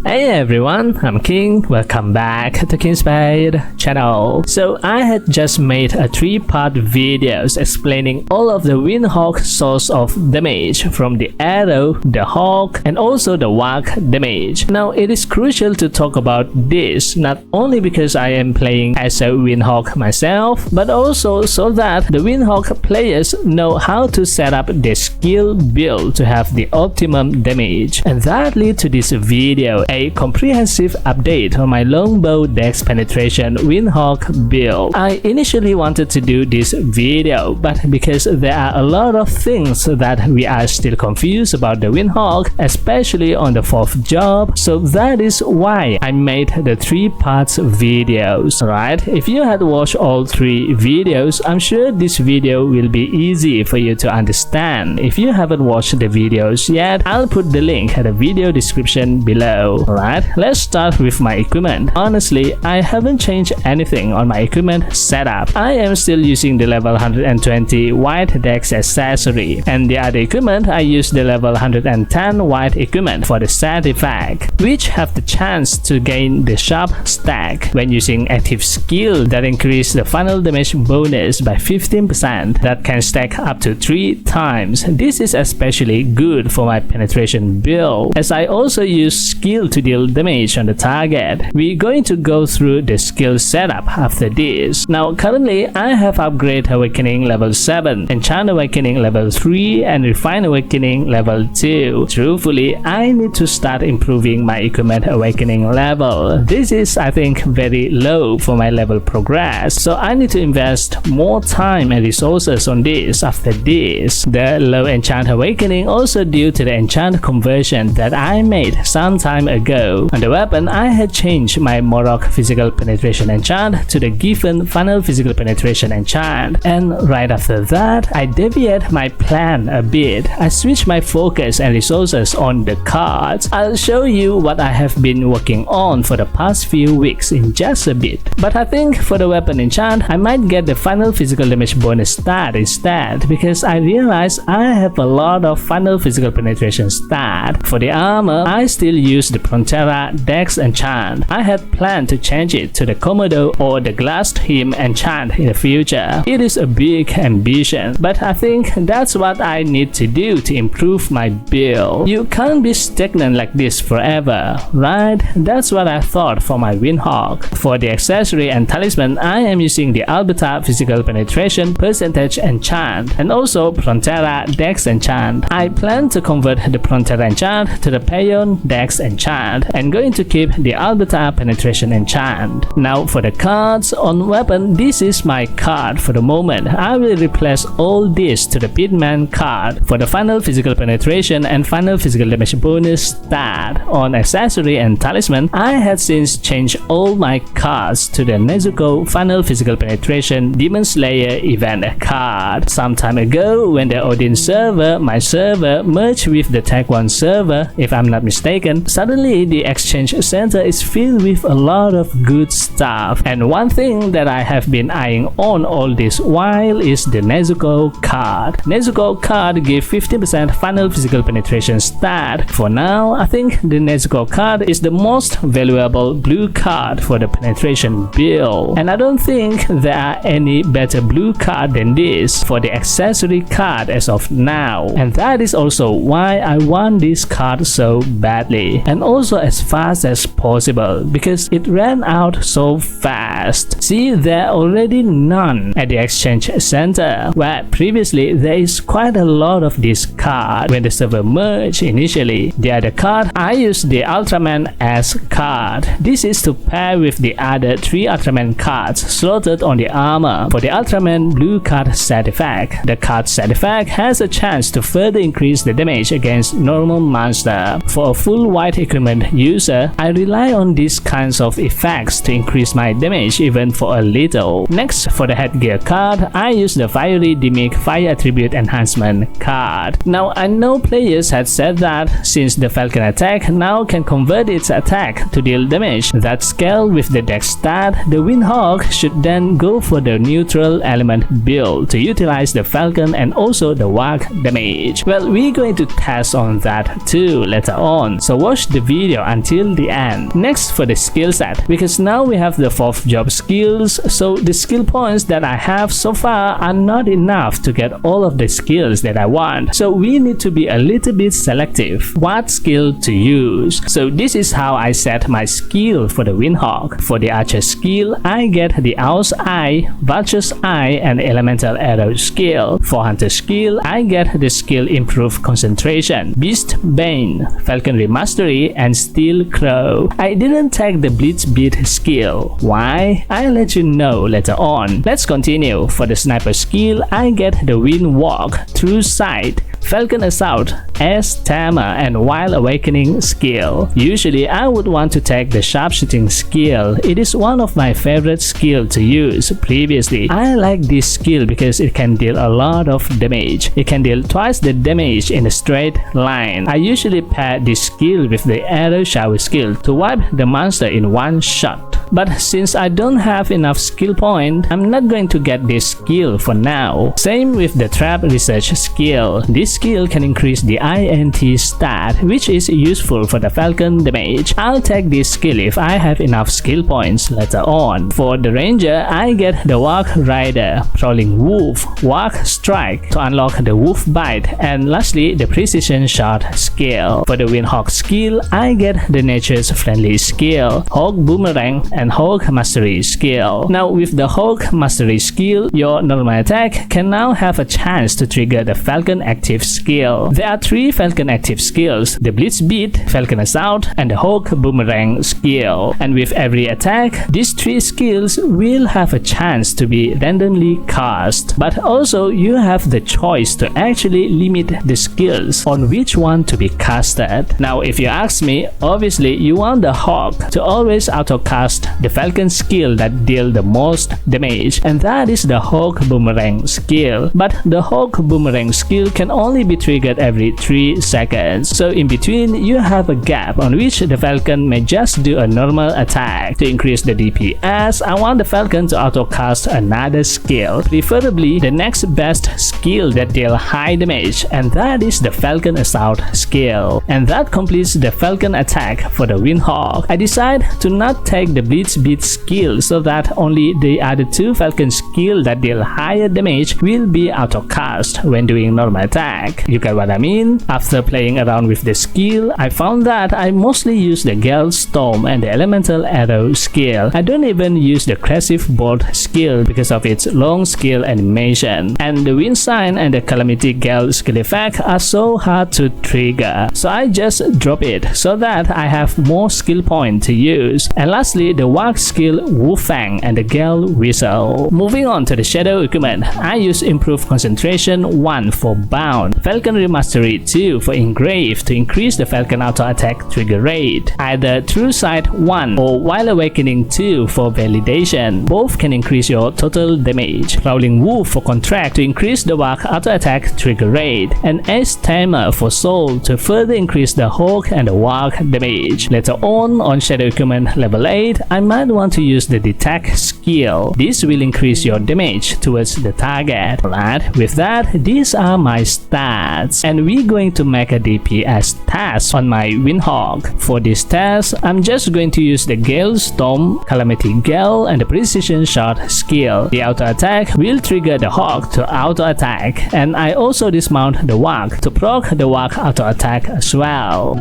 Hey everyone, I'm King. Welcome back to King Spade channel. So I had just made a 3-part videos explaining all of the Windhawk source of damage from the arrow, the hawk, and also the whack damage. Now it is crucial to talk about this not only because I am playing as a Windhawk myself, but also so that the Windhawk players know how to set up their skill build to have the optimum damage. And that leads to this video, a comprehensive update on my Longbow DEX penetration Windhawk build. I initially wanted to do this video, but because there are a lot of things that we are still confused about the Windhawk, especially on the 4th job, so that is why I made the 3 parts videos. Alright, if you had watched all 3 videos, I'm sure this video will be easy for you to understand. If you haven't watched the videos yet, I'll put the link at the video description below. Alright, let's start with my equipment. Honestly, I haven't changed anything on my equipment setup. I am still using the level 120 white DEX accessory, and the other equipment I use the level 110 white equipment for the set effect, which have the chance to gain the sharp stack when using active skill that increase the final damage bonus by 15% that can stack up to 3 times. This is especially good for my penetration build, as I also use skill to deal damage on the target. We're going to go through the skill setup after this. Now currently I have Upgrade Awakening level 7, Enchant Awakening level 3, and Refine Awakening level 2. Truthfully, I need to start improving my equipment awakening level. This is, I think, very low for my level progress, so I need to invest more time and resources on this after this. The low Enchant Awakening also due to the enchant conversion that I made some time ago. On the weapon, I had changed my ROX physical penetration enchant to the given final physical penetration enchant, and right after that I deviate my plan a bit. I switch my focus and resources on the cards. I'll show you what I have been working on for the past few weeks in just a bit, but I think for the weapon enchant I might get the final physical damage bonus stat instead, because I realize I have a lot of final physical penetration stat. For the armor, I still use the Frontera DEX enchant. I had planned to change it to the Komodo or the Glass Him enchant in the future. It is a big ambition, but I think that's what I need to do to improve my build. You can't be stagnant like this forever, right? That's what I thought for my Windhawk. For the accessory and talisman, I am using the Alberta physical penetration percentage enchant and also Frontera DEX enchant. I plan to convert the Frontera enchant to the Payon DEX enchant and going to keep the Alberta penetration enchant. Now for the cards on weapon, this is my card for the moment. I will replace all this to the Pitman card for the final physical penetration and final physical damage bonus stat. On accessory and talisman, I had since changed all my cards to the Nezuko final physical penetration Demon Slayer event card. Some time ago, when the Odin server, my server, merged with the Tag 1 server, if I'm not mistaken, suddenly the exchange center is filled with a lot of good stuff, and one thing that I have been eyeing on all this while is the Nezuko card. Nezuko card give 50% final physical penetration stat. For now, I think the Nezuko card is the most valuable blue card for the penetration build, and I don't think there are any better blue card than this for the accessory card as of now, and that is also why I want this card so badly and also as fast as possible, because it ran out so fast. See, there are already none at the exchange center, where previously there is quite a lot of this card when the server merged initially. The other card, I use the Ultraman S card. This is to pair with the other 3 Ultraman cards slotted on the armor for the Ultraman blue card set effect. The card set effect has a chance to further increase the damage against normal monster. For a full white equipment user, I rely on these kinds of effects to increase my damage even for a little. Next, for the headgear card, I use the Fiery Demic Fire Attribute Enhancement card. Now I know players had said that since the Falcon attack now can convert its attack to deal damage that scale with the dex stat, the Windhawk should then go for the neutral element build to utilize the Falcon and also the whack damage. Well, we're going to test on that too later on, so watch the video video until the end. Next for the skill set, because now we have the 4th job skills, so the skill points that I have so far are not enough to get all of the skills that I want. So we need to be a little bit selective what skill to use. So this is how I set my skill for the Windhawk. For the Archer skill, I get the Owl's Eye, Vulture's Eye, and Elemental Arrow skill. For Hunter skill, I get the skill Improve Concentration, Beast Bane, Falconry Mastery, and Steel Crow. I didn't take the Blitz Beat skill. Why? I'll let you know later on. Let's continue. For the Sniper skill, I get the Windhawk, True Sight, Falcon Assault, Ace Tamer, and Wild Awakening skill. Usually I would want to take the Sharpshooting skill. It is one of my favorite skills to use. Previously, I like this skill because it can deal a lot of damage. It can deal twice the damage in a straight line. I usually pair this skill with the Arrow Shower skill to wipe the monster in one shot. But since I don't have enough skill point, I'm not going to get this skill for now. Same with the Trap Research skill. This skill can increase the INT stat, which is useful for the Falcon damage. I'll take this skill if I have enough skill points later on. For the Ranger, I get the Walk Rider, Prowling Wolf, Walk Strike to unlock the Wolf Bite, and lastly the Precision Shot skill. For the Windhawk skill, I get the Nature's Friendly skill, Hawk Boomerang, and Hawk Mastery skill. Now with the Hawk Mastery skill, your normal attack can now have a chance to trigger the Falcon active skill. There are 3 Falcon active skills: the Blitz Beat, Falcon Assault, and the Hawk Boomerang skill. And with every attack, these 3 skills will have a chance to be randomly cast. But also you have the choice to actually limit the skills on which one to be casted. Now if you ask me, obviously you want the Hawk to always auto cast the Falcon skill that deal the most damage, and that is the Hawk Boomerang skill. But the Hawk Boomerang skill can only be triggered every 3 seconds. So in between, you have a gap on which the Falcon may just do a normal attack. To increase the DPS, I want the Falcon to auto cast another skill, preferably the next best skill that deal high damage, and that is the Falcon Assault skill. And that completes the Falcon attack for the Windhawk. I decide to not take the Blitz Beat skill so that only the other 2 Falcon skill that deal higher damage will be auto cast when doing normal attack. You get what I mean? After playing around with the skill, I found that I mostly use the Gale Storm and the Elemental Arrow skill. I don't even use the Crasive Bolt skill because of its long skill animation. And the Wind Sign and the Calamity Gale skill effect are so hard to trigger. So I just drop it so that I have more skill point to use. And lastly, the Walk skill Wolfang and the Gale Whistle. Moving on to the Shadow equipment, I use Improve Concentration 1 for Bound, Falconry Mastery 2 for Engrave to increase the Falcon auto attack trigger rate, either True Sight 1 or Wild Awakening 2 for Validation. Both can increase your total damage, Prowling Wolf for Contract to increase the Walk auto attack trigger rate, and Ace Tamer for Soul to further increase the Hawk and the Walk damage. Later on Shadow equipment level 8, I might want to use the Detect skill. This will increase your damage towards the target. But with that, these are my stats, and we're going to make a DPS test on my Windhawk. For this test, I'm just going to use the Gale Storm, Calamity Gale, and the Precision Shot skill. The auto attack will trigger the Hawk to auto attack, and I also dismount the Walk to proc the Walk auto attack as well.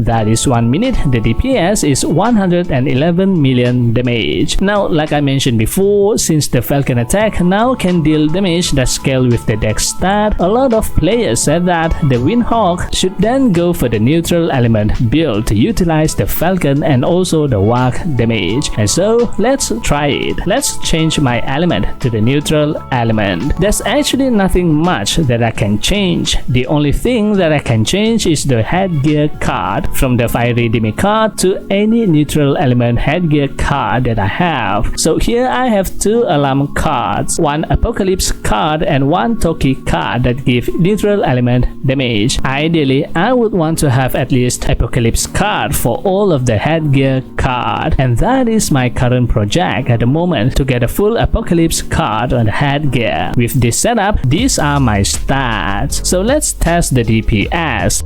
That is 1 minute, the DPS is 111 million damage. Now, like I mentioned before, since the Falcon attack now can deal damage that scale with the dex stat, a lot of players said that the Windhawk should then go for the neutral element build to utilize the Falcon and also the Windhawk damage. And so, let's try it. Let's change my element to the neutral element. There's actually nothing much that I can change. The only thing that I can change is the headgear card from the fiery Demi card to any neutral element headgear card that I have. So here I have 2 alarm cards, 1 apocalypse card and 1 Toki card that give neutral element damage. Ideally, I would want to have at least apocalypse card for all of the headgear card, and that is my current project at the moment, to get a full apocalypse card on the headgear. With this setup, these are my stats. So let's test the DPS.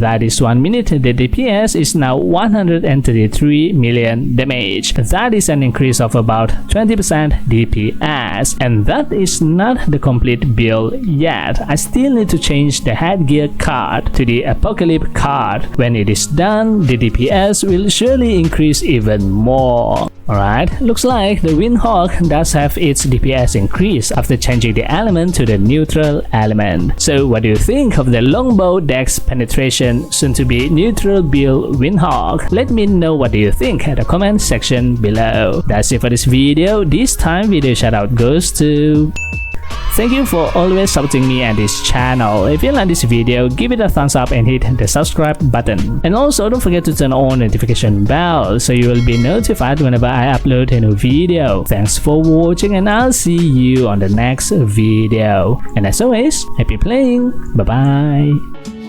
That is 1 minute, the DPS is now 133 million damage. That is an increase of about 20% DPS, and that is not the complete build yet. I still need to change the headgear card to the apocalypse card. When it is done, the DPS will surely increase even more. Alright, looks like the Windhawk does have its DPS increase after changing the element to the neutral element. So what do you think of the Longbow DEX penetration soon to be neutral build Windhawk? Let me know what do you think at the comment section below. That's it for this video. This time video shoutout goes to... Thank you for always supporting me and this channel. If you like this video, give it a thumbs up and hit the subscribe button. And also don't forget to turn on notification bell so you will be notified whenever I upload a new video. Thanks for watching and I'll see you on the next video. And as always, happy playing. Bye bye.